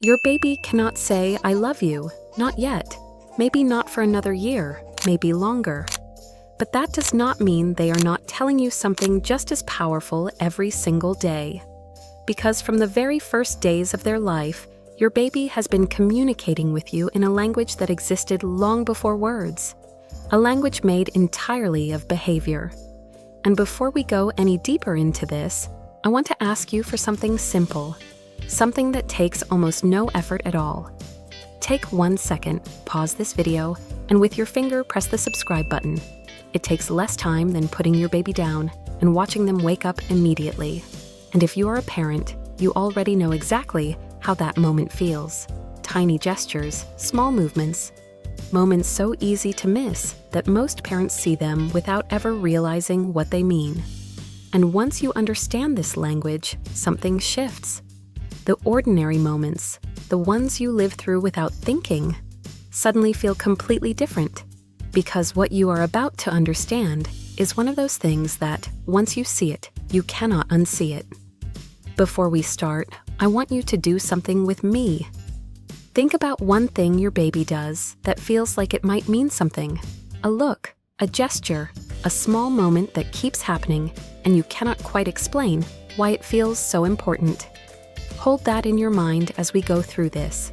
Your baby cannot say, "I love you," not yet. Maybe not for another year, maybe longer. But that does not mean they are not telling you something just as powerful every single day. Because from the very first days of their life, your baby has been communicating with you in a language that existed long before words, a language made entirely of behavior. And before we go any deeper into this, I want to ask you for something simple, something that takes almost no effort at all. Take 1 second, pause this video, and with your finger press the subscribe button. It takes less time than putting your baby down and watching them wake up immediately. And if you are a parent, you already know exactly how that moment feels. Tiny gestures, small movements, moments so easy to miss that most parents see them without ever realizing what they mean. And once you understand this language, something shifts. The ordinary moments, the ones you live through without thinking, suddenly feel completely different. Because what you are about to understand is one of those things that, once you see it, you cannot unsee it. Before we start, I want you to do something with me. Think about one thing your baby does that feels like it might mean something. A look, a gesture, a small moment that keeps happening, and you cannot quite explain why it feels so important. Hold that in your mind as we go through this,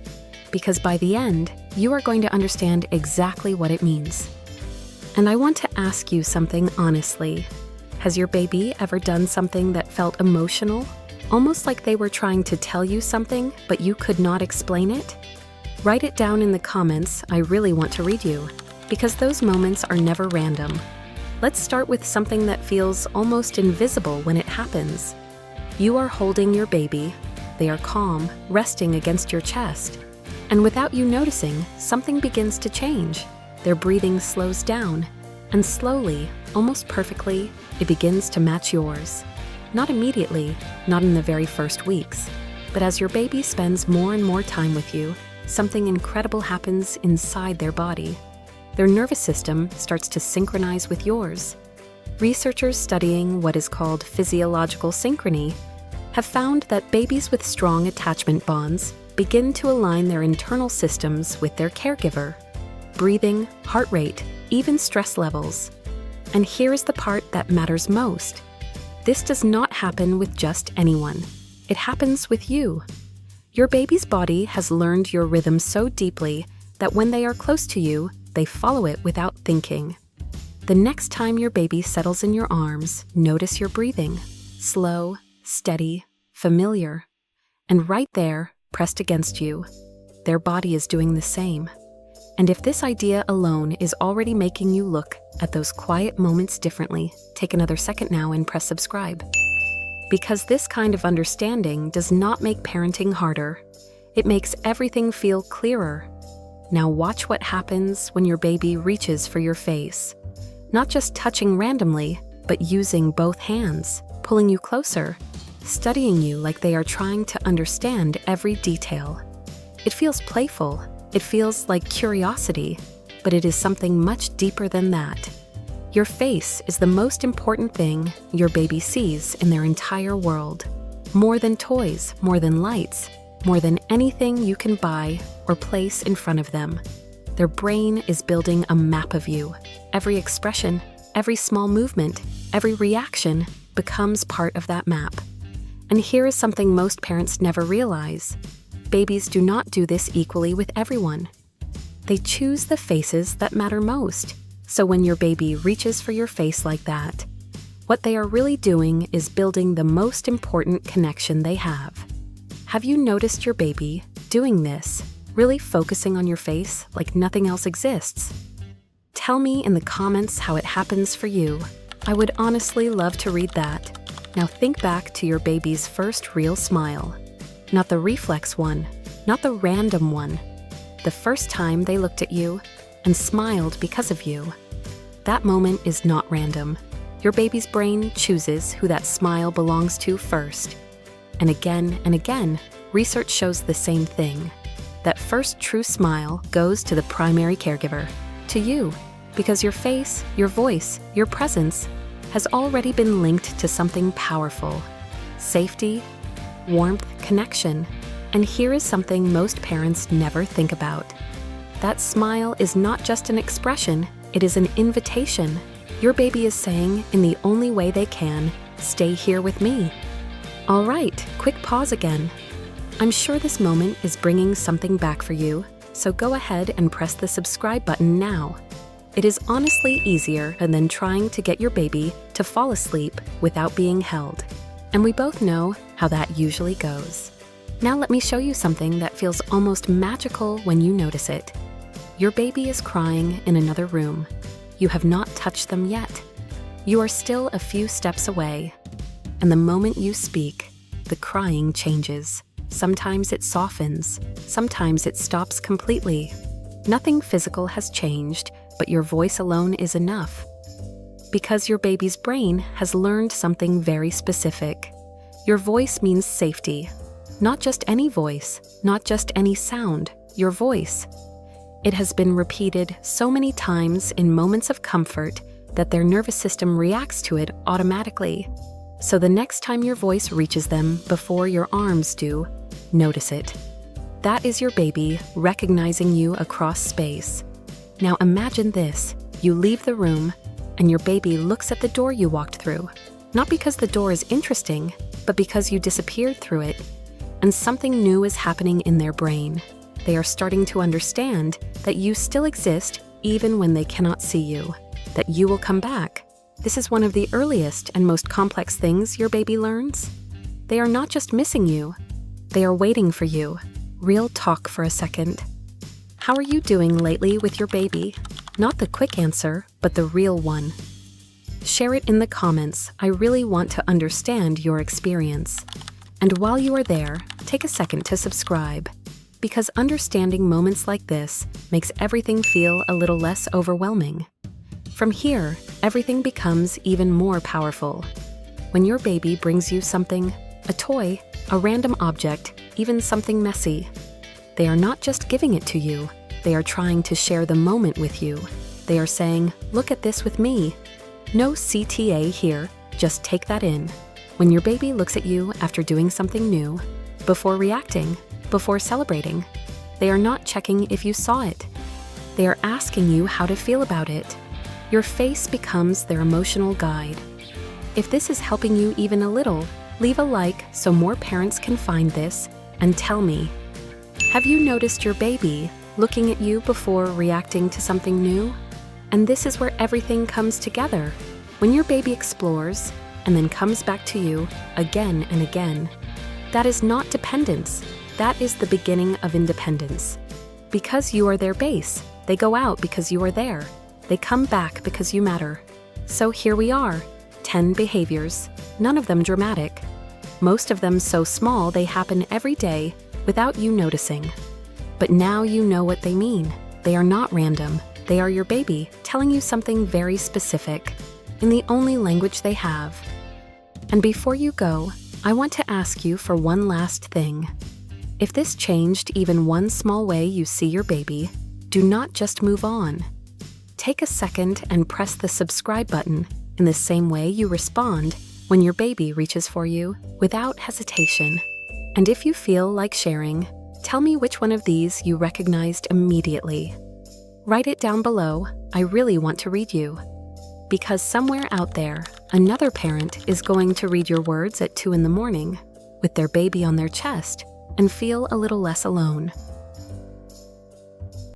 because by the end, you are going to understand exactly what it means. And I want to ask you something honestly. Has your baby ever done something that felt emotional? Almost like they were trying to tell you something, but you could not explain it? Write it down in the comments. I really want to read you, because those moments are never random. Let's start with something that feels almost invisible when it happens. You are holding your baby. They are calm, resting against your chest. And without you noticing, something begins to change. Their breathing slows down, and slowly, almost perfectly, it begins to match yours. Not immediately, not in the very first weeks, but as your baby spends more and more time with you, something incredible happens inside their body. Their nervous system starts to synchronize with yours. Researchers studying what is called physiological synchrony have found that babies with strong attachment bonds begin to align their internal systems with their caregiver. Breathing, heart rate, even stress levels. And here is the part that matters most. This does not happen with just anyone. It happens with you. Your baby's body has learned your rhythm so deeply that when they are close to you, they follow it without thinking. The next time your baby settles in your arms, notice your breathing. Slow, steady, familiar. And right there, pressed against you, their body is doing the same. And if this idea alone is already making you look at those quiet moments differently, take another second now and press subscribe. Because this kind of understanding does not make parenting harder. It makes everything feel clearer. Now watch what happens when your baby reaches for your face. Not just touching randomly, but using both hands, pulling you closer, studying you like they are trying to understand every detail. It feels playful. It feels like curiosity, but it is something much deeper than that. Your face is the most important thing your baby sees in their entire world. More than toys, more than lights, more than anything you can buy or place in front of them. Their brain is building a map of you. Every expression, every small movement, every reaction becomes part of that map. And here is something most parents never realize. Babies do not do this equally with everyone. They choose the faces that matter most. So when your baby reaches for your face like that, what they are really doing is building the most important connection they have. Have you noticed your baby doing this, really focusing on your face like nothing else exists? Tell me in the comments how it happens for you. I would honestly love to read that. Now think back to your baby's first real smile. Not the reflex one, not the random one. The first time they looked at you and smiled because of you. That moment is not random. Your baby's brain chooses who that smile belongs to first. And again, research shows the same thing. That first true smile goes to the primary caregiver, to you, because your face, your voice, your presence has already been linked to something powerful. Safety, warmth, connection, And here is something most parents never think about. That smile is not just an expression, it is an invitation. Your baby is saying, in the only way they can, stay here with me. All right, quick pause again. I'm sure this moment is bringing something back for you, so go ahead and press the subscribe button now. It is honestly easier than trying to get your baby to fall asleep without being held. And we both know how that usually goes. Now let me show you something that feels almost magical when you notice it. Your baby is crying in another room. You have not touched them yet. You are still a few steps away. And the moment you speak, the crying changes. Sometimes it softens. Sometimes it stops completely. Nothing physical has changed, but your voice alone is enough. Because your baby's brain has learned something very specific. Your voice means safety. Not just any voice, not just any sound, your voice. It has been repeated so many times in moments of comfort that their nervous system reacts to it automatically. So the next time your voice reaches them before your arms do, notice it. That is your baby recognizing you across space. Now imagine this, you leave the room and your baby looks at the door you walked through. Not because the door is interesting, but because you disappeared through it. And something new is happening in their brain. They are starting to understand that you still exist even when they cannot see you, that you will come back. This is one of the earliest and most complex things your baby learns. They are not just missing you, they are waiting for you. Real talk for a second. How are you doing lately with your baby? Not the quick answer, but the real one. Share it in the comments. I really want to understand your experience. And while you are there, take a second to subscribe, because understanding moments like this makes everything feel a little less overwhelming. From here, everything becomes even more powerful. When your baby brings you something, a toy, a random object, even something messy, they are not just giving it to you, they are trying to share the moment with you. They are saying, look at this with me. No CTA here, just take that in. When your baby looks at you after doing something new, before reacting, before celebrating, they are not checking if you saw it. They are asking you how to feel about it. Your face becomes their emotional guide. If this is helping you even a little, leave a like so more parents can find this, and tell me, have you noticed your baby looking at you before reacting to something new? And this is where everything comes together. When your baby explores, and then comes back to you again and again. That is not dependence. That is the beginning of independence. Because you are their base, they go out because you are there. They come back because you matter. So here we are, 10 behaviors, none of them dramatic. Most of them so small they happen every day without you noticing. But now you know what they mean. They are not random. They are your baby telling you something very specific in the only language they have. And before you go, I want to ask you for one last thing. If this changed even one small way you see your baby, do not just move on. Take a second and press the subscribe button in the same way you respond when your baby reaches for you without hesitation. And if you feel like sharing, tell me which one of these you recognized immediately. Write it down below. I really want to read you. Because somewhere out there, another parent is going to read your words at 2 in the morning with their baby on their chest and feel a little less alone.